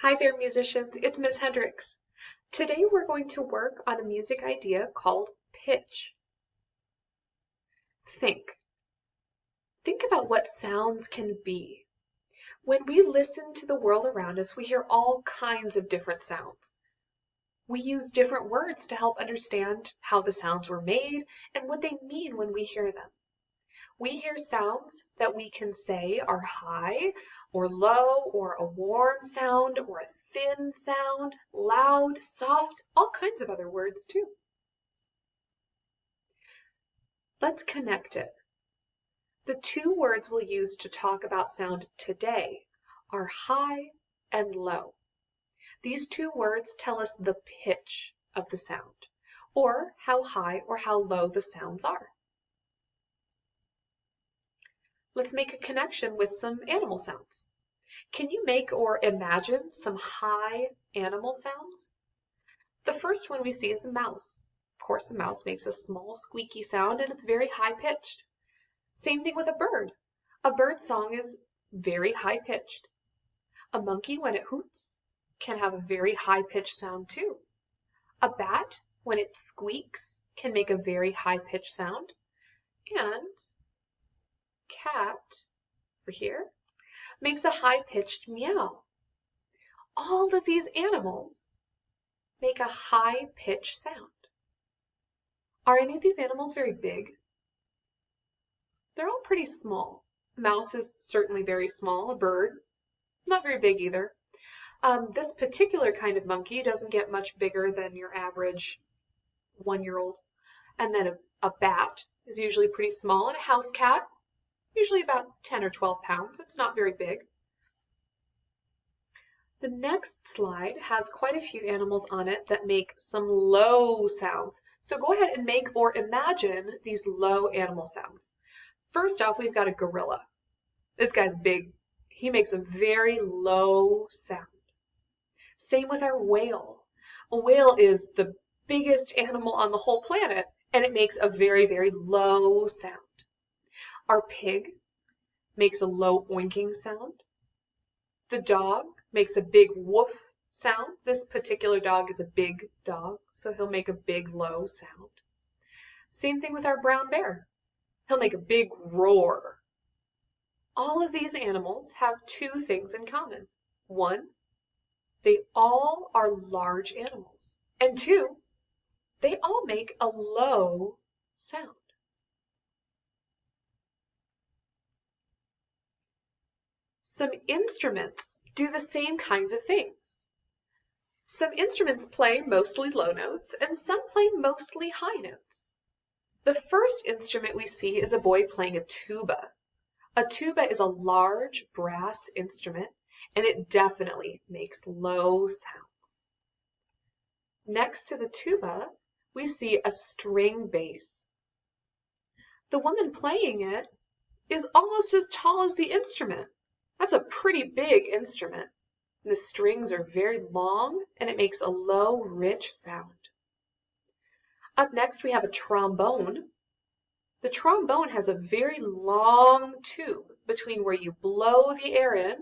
Hi there, musicians. It's Miss Hendricks. Today we're going to work on a music idea called pitch. Think. Think about what sounds can be. When we listen to the world around us, we hear all kinds of different sounds. We use different words to help understand how the sounds were made and what they mean when we hear them. We hear sounds that we can say are high or low or a warm sound or a thin sound, loud, soft, all kinds of other words too. Let's connect it. The two words we'll use to talk about sound today are high and low. These two words tell us the pitch of the sound, or how high or how low the sounds are. Let's make a connection with some animal sounds. Can you make or imagine some high animal sounds? The first one we see is a mouse. Of course, a mouse makes a small squeaky sound and it's very high pitched. Same thing with a bird. A bird's song is very high pitched. A monkey, when it hoots, can have a very high pitched sound too. A bat, when it squeaks, can make a very high pitched sound. And cat, over here, makes a high-pitched meow. All of these animals make a high-pitched sound. Are any of these animals very big? They're all pretty small. A mouse is certainly very small. A bird, not very big either. This particular kind of monkey doesn't get much bigger than your average 1-year-old. And then a bat is usually pretty small, and a house cat, usually about 10 or 12 pounds. It's not very big. The next slide has quite a few animals on it that make some low sounds. So go ahead and make or imagine these low animal sounds. First off, we've got a gorilla. This guy's big. He makes a very low sound. Same with our whale. A whale is the biggest animal on the whole planet, and it makes a very, very low sound. Our pig makes a low oinking sound. The dog makes a big woof sound. This particular dog is a big dog, so he'll make a big low sound. Same thing with our brown bear. He'll make a big roar. All of these animals have two things in common. One, they all are large animals. And two, they all make a low sound. Some instruments do the same kinds of things. Some instruments play mostly low notes and some play mostly high notes. The first instrument we see is a boy playing a tuba. A tuba is a large brass instrument and it definitely makes low sounds. Next to the tuba, we see a string bass. The woman playing it is almost as tall as the instrument. That's a pretty big instrument. The strings are very long and it makes a low, rich sound. Up next we have a trombone. The trombone has a very long tube between where you blow the air in.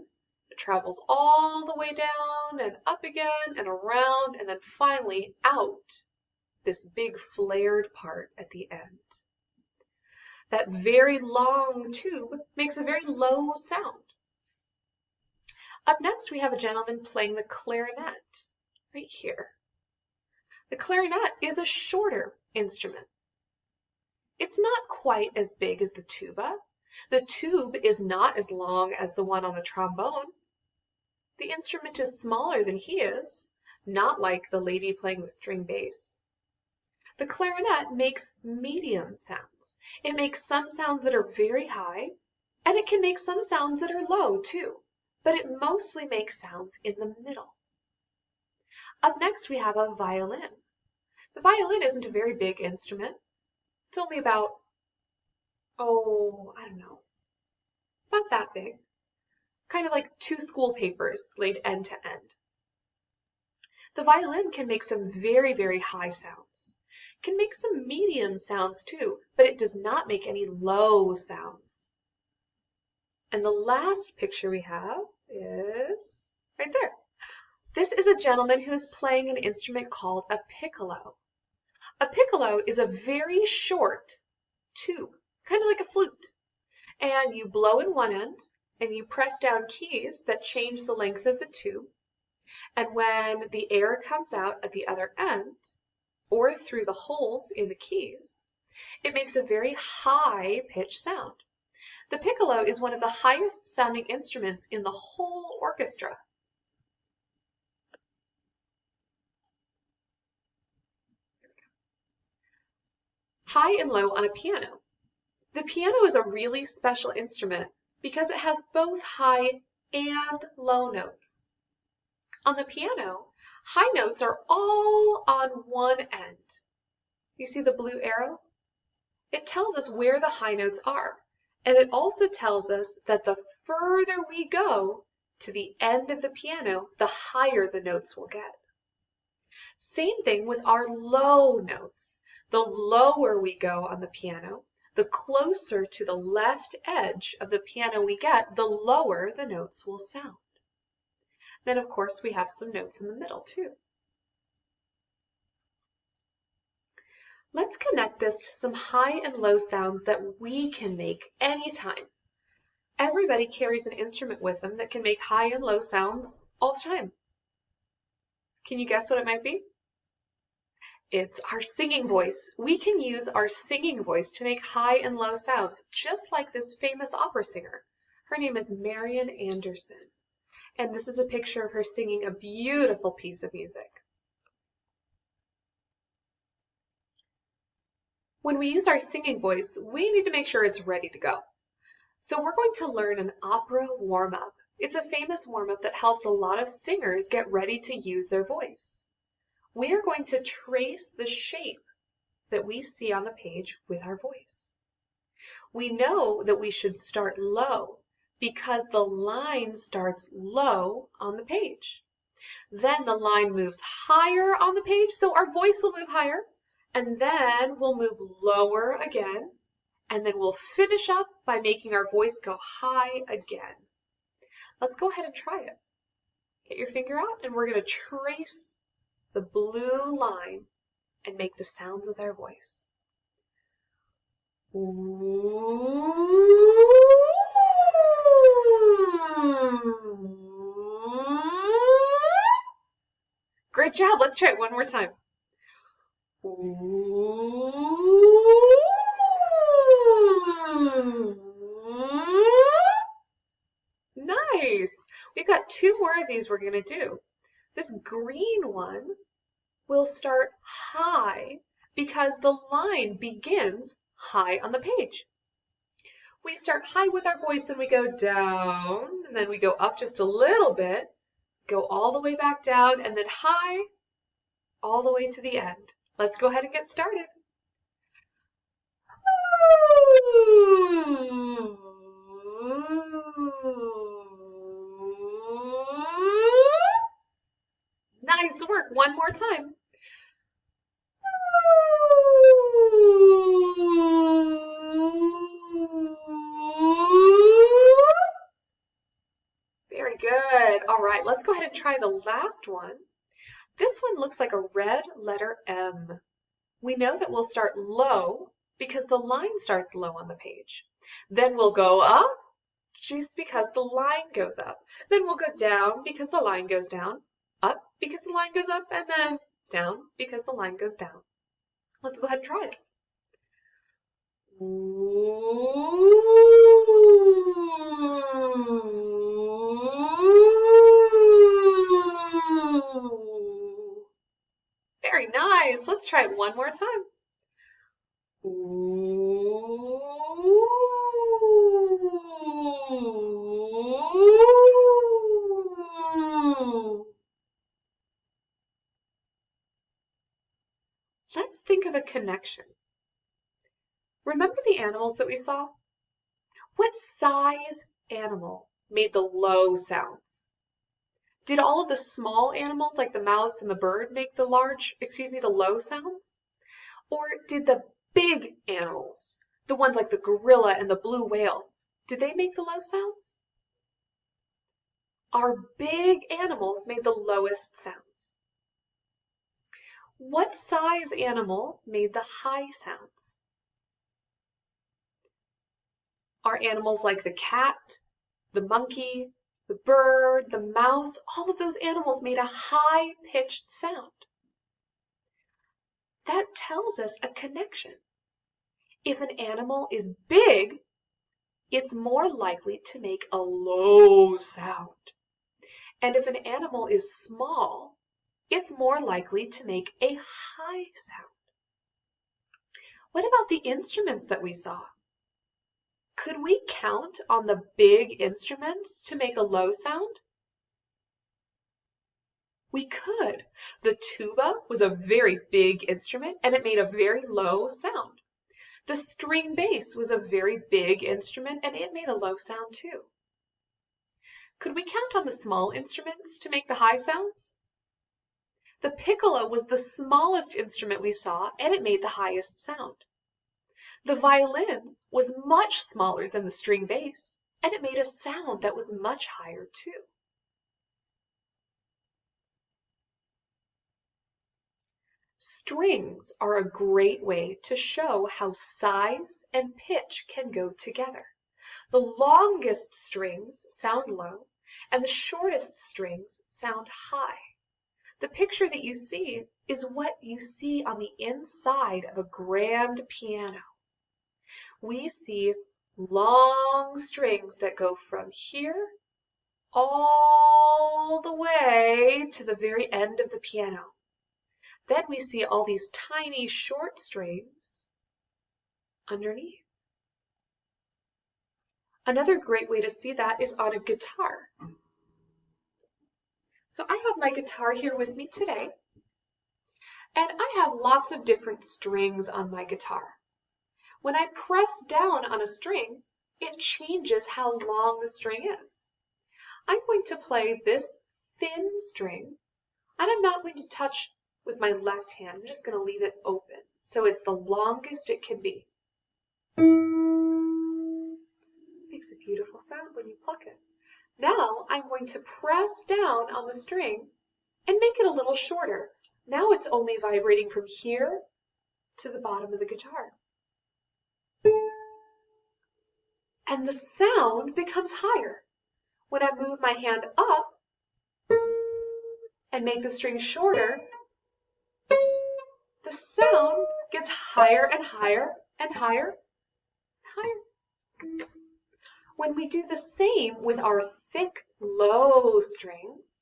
It travels all the way down and up again and around and then finally out this big flared part at the end. That very long tube makes a very low sound. Up next, we have a gentleman playing the clarinet, right here. The clarinet is a shorter instrument. It's not quite as big as the tuba. The tube is not as long as the one on the trombone. The instrument is smaller than he is, not like the lady playing the string bass. The clarinet makes medium sounds. It makes some sounds that are very high, and it can make some sounds that are low too. But it mostly makes sounds in the middle. Up next we have a violin. The violin isn't a very big instrument. It's only about, about that big. Kind of like 2 school papers laid end to end. The violin can make some very, very high sounds. It can make some medium sounds too, but it does not make any low sounds. And the last picture we have is right there. This is a gentleman who's playing an instrument called a piccolo. A piccolo is a very short tube, kind of like a flute. And you blow in one end and you press down keys that change the length of the tube. And when the air comes out at the other end, or through the holes in the keys, it makes a very high-pitched sound. The piccolo is one of the highest sounding instruments in the whole orchestra. High and low on a piano. The piano is a really special instrument because it has both high and low notes. On the piano, high notes are all on one end. You see the blue arrow? It tells us where the high notes are, and it also tells us that the further we go to the end of the piano, the higher the notes will get. Same thing with our low notes. The lower we go on the piano, the closer to the left edge of the piano we get, the lower the notes will sound. Then, of course, we have some notes in the middle, too. Let's connect this to some high and low sounds that we can make anytime. Everybody carries an instrument with them that can make high and low sounds all the time. Can you guess what it might be? It's our singing voice. We can use our singing voice to make high and low sounds, just like this famous opera singer. Her name is Marian Anderson. And this is a picture of her singing a beautiful piece of music. When we use our singing voice, we need to make sure it's ready to go. So we're going to learn an opera warm-up. It's a famous warm-up that helps a lot of singers get ready to use their voice. We are going to trace the shape that we see on the page with our voice. We know that we should start low because the line starts low on the page. Then the line moves higher on the page, so our voice will move higher, and then we'll move lower again, and then we'll finish up by making our voice go high again. Let's go ahead and try it. Get your finger out, and we're going to trace the blue line and make the sounds with our voice. Great job. Let's try it one more time. Nice. We've got two more of these we're going to do. This green one will start high because the line begins high on the page. We start high with our voice, then we go down, and then we go up just a little bit, go all the way back down, and then high all the way to the end. Let's go ahead and get started. Nice work. One more time. Very good. All right, let's go ahead and try the last one. This one looks like a red letter M. We know that we'll start low because the line starts low on the page. Then we'll go up just because the line goes up. Then we'll go down because the line goes down, up because the line goes up, and then down because the line goes down. Let's go ahead and try it. Very nice. Let's try it one more time. Let's think of a connection. Remember the animals that we saw? What size animal made the low sounds? Did all of the small animals like the mouse and the bird make the low sounds? Or did the big animals, the ones like the gorilla and the blue whale, did they make the low sounds? Our big animals made the lowest sounds. What size animal made the high sounds? Our animals like the cat, the monkey, the bird, the mouse, all of those animals made a high-pitched sound. That tells us a connection. If an animal is big, it's more likely to make a low sound. And if an animal is small, it's more likely to make a high sound. What about the instruments that we saw? Could we count on the big instruments to make a low sound? We could. The tuba was a very big instrument and it made a very low sound. The string bass was a very big instrument and it made a low sound too. Could we count on the small instruments to make the high sounds? The piccolo was the smallest instrument we saw and it made the highest sound. The violin was much smaller than the string bass and it made a sound that was much higher too. Strings are a great way to show how size and pitch can go together. The longest strings sound low and the shortest strings sound high. The picture that you see is what you see on the inside of a grand piano. We see long strings that go from here all the way to the very end of the piano. Then we see all these tiny short strings underneath. Another great way to see that is on a guitar. So I have my guitar here with me today, and I have lots of different strings on my guitar. When I press down on a string, it changes how long the string is. I'm going to play this thin string, and I'm not going to touch with my left hand. I'm just going to leave it open so it's the longest it can be. Makes a beautiful sound when you pluck it. Now I'm going to press down on the string and make it a little shorter. Now it's only vibrating from here to the bottom of the guitar. And the sound becomes higher. When I move my hand up and make the string shorter, the sound gets higher and higher and higher and higher. When we do the same with our thick, low strings,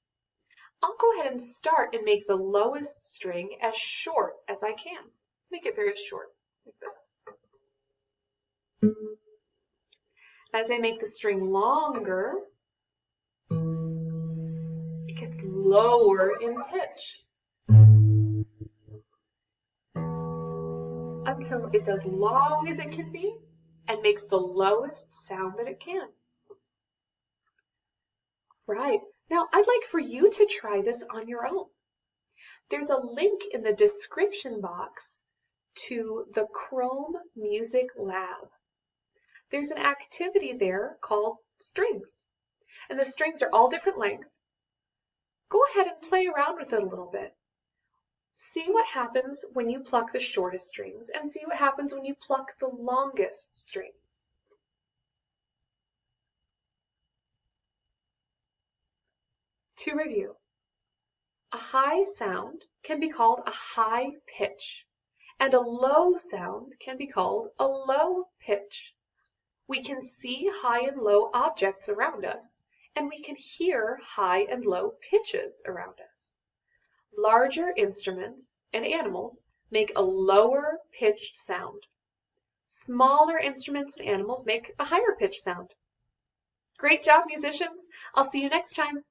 I'll go ahead and start and make the lowest string as short as I can. Make it very short, like this. As I make the string longer, it gets lower in pitch until it's as long as it can be and makes the lowest sound that it can. Right, now I'd like for you to try this on your own. There's a link in the description box to the Chrome Music Lab. There's an activity there called strings, and the strings are all different length. Go ahead and play around with it a little bit. See what happens when you pluck the shortest strings and see what happens when you pluck the longest strings. To review, a high sound can be called a high pitch, and a low sound can be called a low pitch. We can see high and low objects around us, and we can hear high and low pitches around us. Larger instruments and animals make a lower pitched sound. Smaller instruments and animals make a higher pitched sound. Great job, musicians! I'll see you next time.